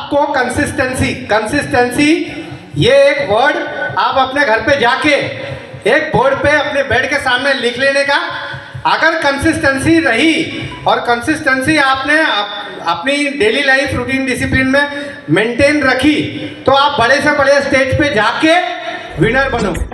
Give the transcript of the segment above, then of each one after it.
आपको consistency consistency ये एक वर्ड आप अपने घर पे जाके एक बोर्ड पे अपने बेड के सामने लिख लेने का। अगर कंसिस्टेंसी रही और कंसिस्टेंसी आपने अपनी डेली लाइफ रूटीन डिसिप्लिन में मेंटेन रखी तो आप बड़े से बड़े स्टेज पे जाके विनर बनोगे।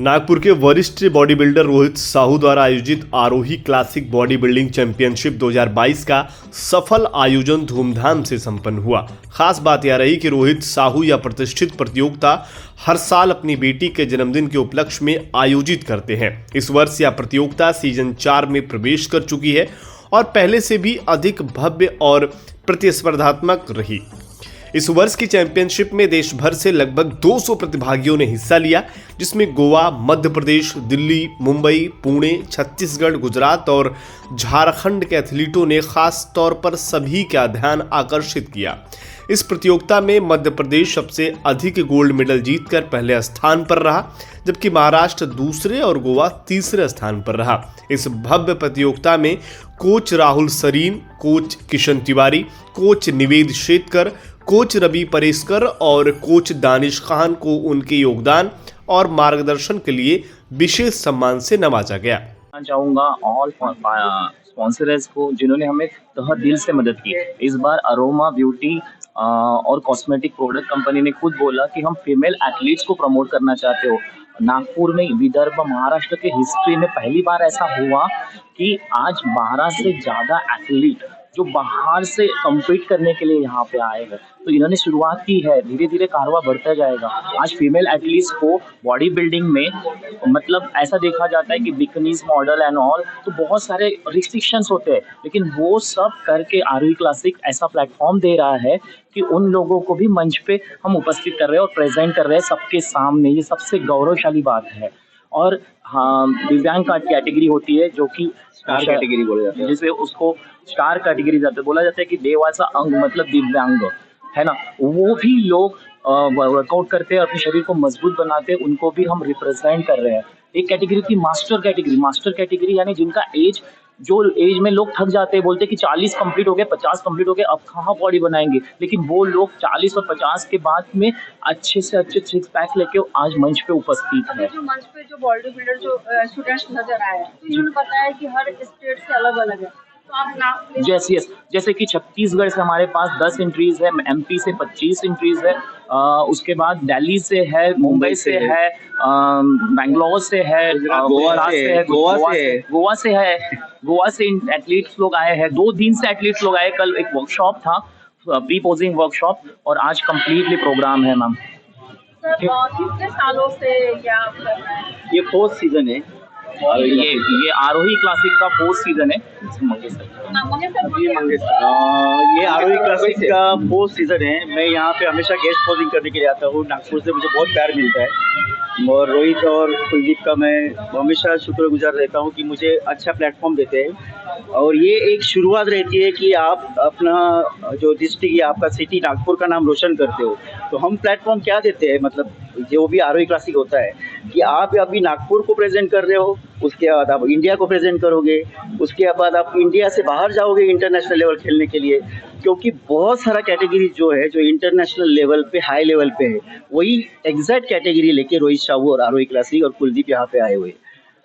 नागपुर के वरिष्ठ बॉडी बिल्डर रोहित साहू द्वारा आयोजित आरोही क्लासिक बॉडी बिल्डिंग चैंपियनशिप 2022 का सफल आयोजन धूमधाम से संपन्न हुआ। खास बात यह रही कि रोहित साहू यह प्रतिष्ठित प्रतियोगिता हर साल अपनी बेटी के जन्मदिन के उपलक्ष्य में आयोजित करते हैं। इस वर्ष यह प्रतियोगिता सीजन 4 में प्रवेश कर चुकी है और पहले से भी अधिक भव्य और प्रतिस्पर्धात्मक रही। इस वर्ष की चैंपियनशिप में देश भर से लगभग 200 प्रतिभागियों ने हिस्सा लिया, जिसमें गोवा, मध्य प्रदेश, दिल्ली, मुंबई, पुणे, छत्तीसगढ़, गुजरात और झारखंड के एथलीटों ने खास तौर पर सभी का ध्यान आकर्षित किया। इस प्रतियोगिता में मध्य प्रदेश सबसे अधिक गोल्ड मेडल जीतकर पहले स्थान पर रहा, जबकि महाराष्ट्र दूसरे और गोवा तीसरे स्थान पर रहा। इस भव्य प्रतियोगिता में coach Rahul Sarin, coach Kishan Tiwari, coach Nived Shetkar, coach Ravi Pareshkar और कोच दानिश खान को उनके योगदान और मार्गदर्शन के लिए विशेष सम्मान से नवाजा गया। चाहूँगा ऑल स्पॉन्सर्स को जिन्होंने हमें तहे दिल से मदद की। इस बार अरोमा ब्यूटी और कॉस्मेटिक प्रोडक्ट कंपनी ने खुद बोला कि हम फीमेल एथलीट्स को प्रमोट करना चाहते हो। नागपुर में, विदर्भ, महाराष्ट्र के हिस्ट्री में पहली बार ऐसा हुआ कि आज 12 से ज़्यादा एथलीट जो बाहर से कम्पीट करने के लिए यहाँ पे आए हैं। तो इन्होंने शुरुआत की है, धीरे धीरे कारवा बढ़ता जाएगा। आज फीमेल एथलीट्स को बॉडी बिल्डिंग में मतलब ऐसा देखा जाता है कि बिकनीज मॉडल एंड ऑल, तो बहुत सारे रिस्ट्रिक्शंस होते हैं, लेकिन वो सब करके आरोही क्लासिक ऐसा प्लेटफॉर्म दे रहा है कि उन लोगों को भी मंच पे हम उपस्थित कर रहे हैं और प्रेजेंट कर रहे हैं सबके सामने। ये सबसे गौरवशाली बात है। और हाँ, दिव्यांग का कैटेगरी होती है जो कि स्टार कैटेगरी बोला जाता है, जिसमें उसको स्टार कैटेगरी बोला जाता है कि देवाचा अंग मतलब दिव्यांग है ना। वो भी लोग वर्कआउट करते हैं, अपने शरीर को मजबूत बनाते हैं, उनको भी हम रिप्रेजेंट कर रहे हैं। एक कैटेगरी थी मास्टर कैटेगरी यानी जिनका एज में लोग थक जाते हैं, बोलते हैं कि 40 कंप्लीट हो गए, 50 कंप्लीट हो गए, अब कहाँ बॉडी बनाएंगे। लेकिन वो लोग 40 और 50 के बाद में अच्छे से अच्छे 6 पैक लेके आज मंच पे उपस्थित है। जो मंच पे जो बॉडी बिल्डर जो स्टूडेंट्स नजर आए हैं, तो इन्होंने बताया कि हर स्टेट से अलग अलग है। तो आप नाम जैसे कि छत्तीसगढ़ से हमारे पास 10 एंट्रीज है, एमपी से 25 एंट्रीज है, उसके बाद दिल्ली से है, मुंबई से है, बेंगलोर से है, गोवा से एथलीट्स लोग आए हैं। 2 दिन से एथलीट्स लोग आए। कल एक वर्कशॉप था, प्री पोजिंग वर्कशॉप, और आज कंप्लीटली प्रोग्राम है मैम। कितने सालों से क्या कर रहे हैं? ये 4th सीजन है। ये आरोही क्लासिक का 4th सीजन है। ये आरोही क्लासिक का 4th सीजन है। मैं यहाँ पे हमेशा गेस्ट पोजिंग करने के लिए आता हूँ। नागपुर से मुझे बहुत प्यार मिलता है और रोहित और कुलदीप का मैं हमेशा शुक्रगुजार रहता हूँ कि मुझे अच्छा प्लेटफॉर्म देते हैं। और ये एक शुरुआत रहती है कि आप अपना जो डिस्ट्रिक्ट या आपका सिटी नागपुर का नाम रोशन करते हो, तो हम प्लेटफॉर्म क्या देते हैं, मतलब जो भी आरोही क्लासिक होता है कि आप अभी नागपुर को प्रेजेंट कर रहे हो, उसके बाद आप इंडिया को प्रेजेंट करोगे, उसके बाद आप इंडिया से बाहर जाओगे इंटरनेशनल लेवल खेलने के लिए, क्योंकि बहुत सारा कैटेगरी जो है जो इंटरनेशनल लेवल पे, हाई लेवल पे है, वही एग्जैक्ट कैटेगरी लेके रोहित साहू और आरोही क्लासिक और कुलदीप यहाँ पे आए हुए।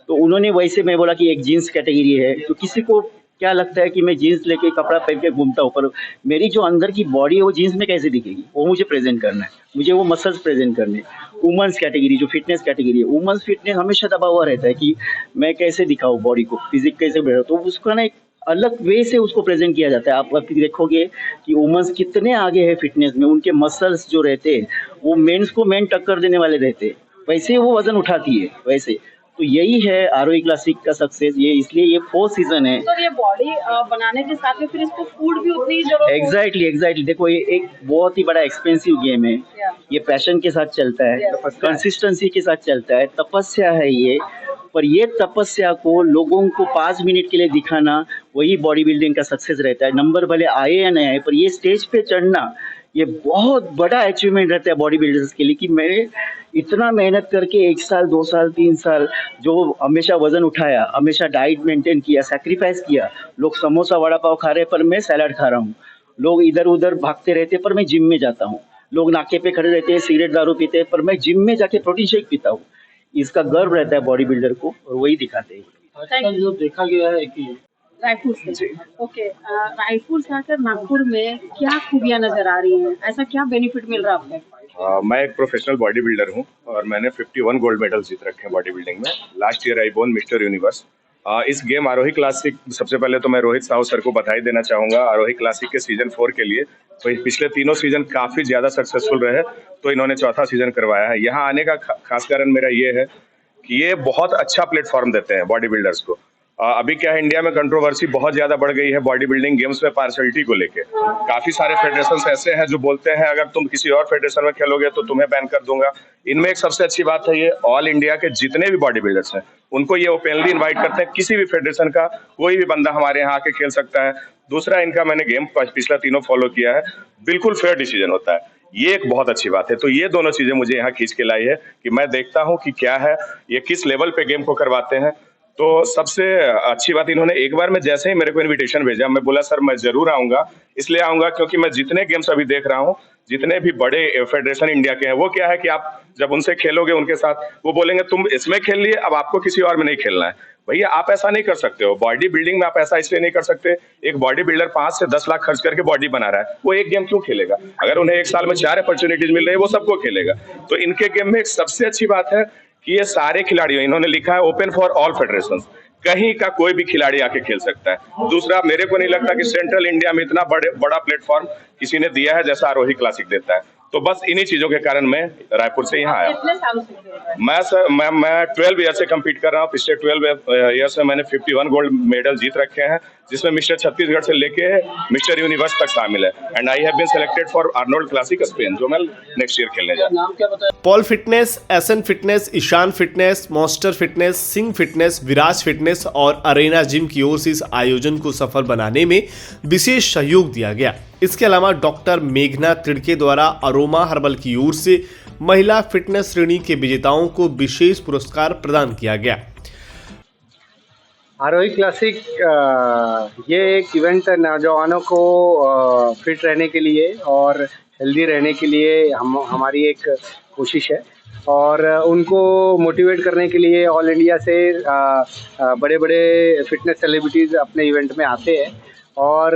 तो उन्होंने वैसे, मैं बोला कि एक जीन्स कैटेगरी है, तो किसी को क्या लगता है कि मैं जीन्स लेके कपड़ा पहन के घूमता हूँ, पर मेरी जो अंदर की बॉडी है वो जीन्स में कैसे दिखेगी, वो मुझे प्रेजेंट करना है, मुझे वो मसल्स प्रेजेंट करने। वुमेंस कैटेगरी जो फिटनेस कैटेगरी है, वुमेंस फिटनेस हमेशा दबा हुआ रहता है कि मैं कैसे दिखाऊँ बॉडी को, फिजिक कैसे बढ़ाऊँ, तो उसका ना एक अलग वे से उसको प्रेजेंट किया जाता है। आप देखोगे कि वुमेंस कितने आगे है फिटनेस में, उनके मसल्स जो रहते हैं वो मेंस को मेन टक्कर देने वाले रहते हैं, वैसे वो वजन उठाती है वैसे। तो यही है आरओई क्लासिक का सक्सेस। ये इसलिए ये 4th सीजन है। सर ये बॉडी बनाने के साथ में फिर इसको फूड भी उतनी ही जरूरत एग्जैक्टली देखो, ये एक बहुत ही बड़ा एक्सपेंसिव गेम है। ये पैशन के साथ चलता है, कंसिस्टेंसी के साथ चलता है, तपस्या है ये। पर ये तपस्या को लोगों को 5 मिनट के लिए दिखाना, वही बॉडी बिल्डिंग का सक्सेस रहता है। नंबर भले आए या नहीं आए, पर ये स्टेज पे चढ़ना ये बहुत बड़ा अचीवमेंट रहता है बॉडी बिल्डर्स के लिए कि मैंने इतना मेहनत करके 1 साल 2 साल 3 साल जो हमेशा वजन उठाया, हमेशा डाइट मेंटेन किया, सैक्रिफाइस किया। लोग समोसा वड़ा पाव खा रहे पर मैं सैलड खा रहा हूँ। लोग इधर उधर भागते रहते पर मैं जिम में जाता हूँ। लोग नाके पे खड़े रहते हैं, सिगरेट दारू पीते हैं, पर मैं जिम में जाके प्रोटीन शेक पीता हूँ। इसका गर्व रहता है बॉडी बिल्डर को और वही दिखाते हैं। आजकल जो देखा गया है कि रायपुर से ओके रायपुर से आकर नागपुर में क्या खूबियां नजर आ रही हैं? ऐसा क्या बेनिफिट मिल रहा है आपको? मैं एक प्रोफेशनल बॉडी बिल्डर हूँ और मैंने 51 गोल्ड मेडल जीत रखे हैं बॉडी बिल्डिंग में। Last year I bone mister universe. इस गेम आरोही क्लासिक, सबसे पहले तो मैं रोहित साहू सर को बधाई देना चाहूँगा आरोही क्लासिक के सीजन 4 के लिए। तो पिछले तीनों सीजन काफ़ी ज़्यादा सक्सेसफुल रहे, तो इन्होंने चौथा सीजन करवाया है। यहाँ आने का खास कारण मेरा ये है कि ये बहुत अच्छा प्लेटफॉर्म देते हैं बॉडी बिल्डर्स को। अभी क्या है, इंडिया में कंट्रोवर्सी बहुत ज्यादा बढ़ गई है बॉडी बिल्डिंग गेम्स में पार्शलिटी को लेके। काफी सारे फेडरेशन ऐसे हैं जो बोलते हैं अगर तुम किसी और फेडरेशन में खेलोगे तो तुम्हें बैन कर दूंगा। इनमें एक सबसे अच्छी बात है, ये ऑल इंडिया के जितने भी बॉडी बिल्डर्स हैं उनको ये ओपनली इन्वाइट करते हैं। किसी भी फेडरेशन का कोई भी बंदा हमारे यहाँ आके खेल सकता है। दूसरा, इनका मैंने गेम पिछला तीनों फॉलो किया है, बिल्कुल फेयर डिसीजन होता है। ये एक बहुत अच्छी बात है। तो ये दोनों चीजें मुझे यहाँ खींच के लाई है कि मैं देखता हूँ कि क्या है, ये किस लेवल पे गेम को करवाते हैं। तो सबसे अच्छी बात, इन्होंने एक बार में जैसे ही मेरे को इनविटेशन भेजा, मैं बोला सर मैं जरूर आऊंगा। इसलिए आऊंगा क्योंकि मैं जितने गेम्स अभी देख रहा हूँ, जितने भी बड़े फेडरेशन इंडिया के हैं, वो क्या है कि आप जब उनसे खेलोगे उनके साथ, वो बोलेंगे तुम इसमें खेल लिए, अब आपको किसी और में नहीं खेलना है। भैया आप ऐसा नहीं कर सकते हो। बॉडी बिल्डिंग में आप ऐसा इसलिए नहीं कर सकते, एक बॉडी बिल्डर 5 से 10 लाख खर्च करके बॉडी बना रहा है, वो एक गेम क्यों खेलेगा? अगर उन्हें एक साल में 4 अपॉर्चुनिटीज मिल रही है, वो सबको खेलेगा। तो इनके गेम में एक सबसे अच्छी बात है कि ये सारे खिलाड़ियों, इन्होंने लिखा है ओपन फॉर ऑल फेडरेशन, कहीं का कोई भी खिलाड़ी आके खेल सकता है। दूसरा, मेरे को नहीं लगता कि सेंट्रल इंडिया में इतना बड़ा प्लेटफॉर्म किसी ने दिया है जैसा आरोही क्लासिक देता है। तो बस इन्हीं चीजों के कारण मैं रायपुर से यहाँ आया। कितने साल से खेल रहे हैं? मैं 12 ईयर से कम्पीट कर रहा हूँ। पिछले 12 ईयर्स में मैंने 51 गोल्ड मेडल जीत रखे हैं, जिसमें मिस्टर छत्तीसगढ़ से लेके मिस्टर यूनिवर्स तक शामिल है। And I have been selected for Arnold Classic Spain, जो मैं नेक्स्ट ईयर खेलने जा रहा हूँ। नाम क्या बताया? Paul fitness, SN fitness, Ishan fitness, monster fitness, Singh fitness, Viraj fitness और अरेना जिम की ओर से इस आयोजन को सफल बनाने में विशेष सहयोग दिया गया। इसके अलावा डॉक्टर मेघना तिड़के द्वारा अरोमा हर्बल की ओर से महिला फिटनेस श्रेणी के विजेताओं को विशेष पुरस्कार प्रदान किया गया। आरोही क्लासिक ये एक इवेंट नौजवानों को फिट रहने के लिए और हेल्दी रहने के लिए हमारी एक कोशिश है, और उनको मोटिवेट करने के लिए ऑल इंडिया से बड़े बड़े फिटनेस सेलिब्रिटीज़ अपने इवेंट में आते हैं और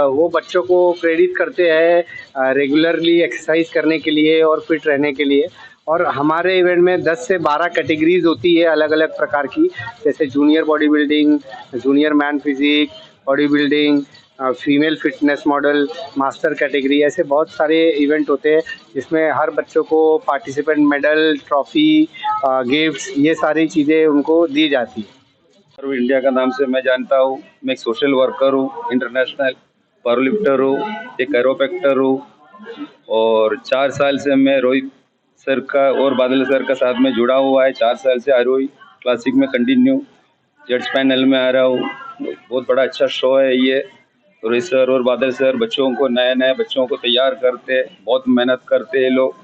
वो बच्चों को प्रेरित करते हैं रेगुलरली एक्सरसाइज करने के लिए और फिट रहने के लिए। और हमारे इवेंट में 10 से 12 कैटेगरीज होती है अलग अलग प्रकार की, जैसे junior body building, junior man physique, body building, female fitness model, master category, ऐसे बहुत सारे इवेंट होते हैं जिसमें हर बच्चों को पार्टिसिपेंट मेडल, ट्रॉफी, गिफ्ट्स, ये सारी चीज़ें उनको दी जाती है। इंडिया का नाम से मैं जानता हूँ। मैं एक सोशल वर्कर हूँ, इंटरनेशनल पावरलिफ्टर हूँ, एक कैरोप्रैक्टर हूँ, और 4 साल से मैं रोहित सर का और बादल सर का साथ में जुड़ा हुआ है। 4 साल से आरोही क्लासिक में कंटिन्यू जज पैनल में आ रहा हूँ। बहुत बड़ा अच्छा शो है ये। रोहित सर और बादल सर बच्चों को, नए बच्चों को तैयार करते, बहुत मेहनत करते हैं लोग,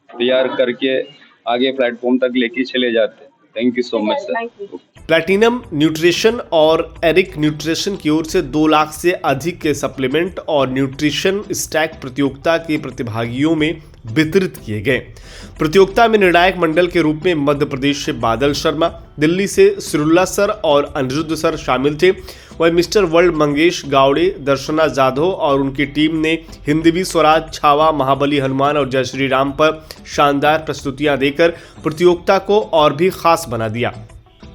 तैयार करके आगे प्लेटफॉर्म तक लेके चले जाते। Thank you so much sir. Platinum nutrition और एरिक न्यूट्रिशन की ओर से 2 लाख से अधिक के सप्लीमेंट और न्यूट्रिशन स्टैक प्रतियोगिता के प्रतिभागियों में वितरित किए गए। प्रतियोगिता में निर्णायक मंडल के रूप में मध्य प्रदेश से बादल शर्मा, दिल्ली से सिरुल्ला सर और अनिरुद्ध सर शामिल थे। वहीं मिस्टर वर्ल्ड मंगेश गावड़े, दर्शना जाधव और उनकी टीम ने हिंदवी स्वराज, छावा, महाबली हनुमान और जय श्री राम पर शानदार प्रस्तुतियां देकर प्रतियोगिता को और भी खास बना दिया।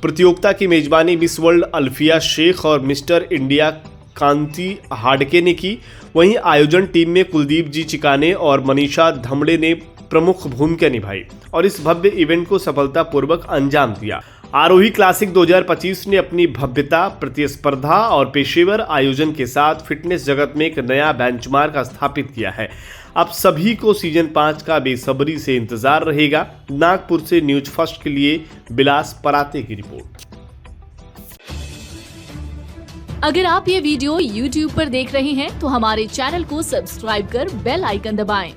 प्रतियोगिता की मेजबानी मिस वर्ल्ड अल्फिया शेख और मिस्टर इंडिया कांति हाडके ने की। वहीं आयोजन टीम में कुलदीप जी चिकाने और मनीषा धमड़े ने प्रमुख भूमिका निभाई और इस भव्य इवेंट को सफलतापूर्वक अंजाम दिया। आरोही क्लासिक 2025 ने अपनी भव्यता, प्रतिस्पर्धा और पेशेवर आयोजन के साथ फिटनेस जगत में एक नया बेंचमार्क स्थापित किया है। अब सभी को सीजन 5 का बेसब्री से इंतजार रहेगा। नागपुर से न्यूज फर्स्ट के लिए बिलास पराते की रिपोर्ट। अगर आप ये वीडियो YouTube पर देख रहे हैं तो हमारे चैनल को सब्सक्राइब कर बेल आइकन दबाएं।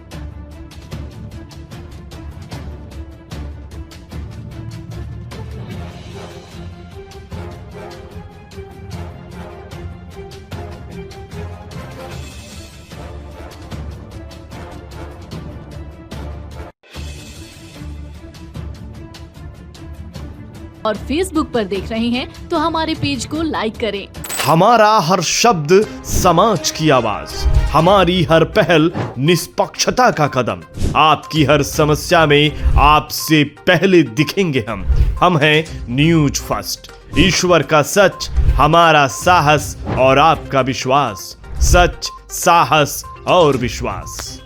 और Facebook पर देख रहे हैं तो हमारे पेज को लाइक करें। हमारा हर शब्द समाज की आवाज, हमारी हर पहल निष्पक्षता का कदम। आपकी हर समस्या में आपसे पहले दिखेंगे हम हैं न्यूज फर्स्ट। ईश्वर का सच, हमारा साहस और आपका विश्वास। सच, साहस और विश्वास।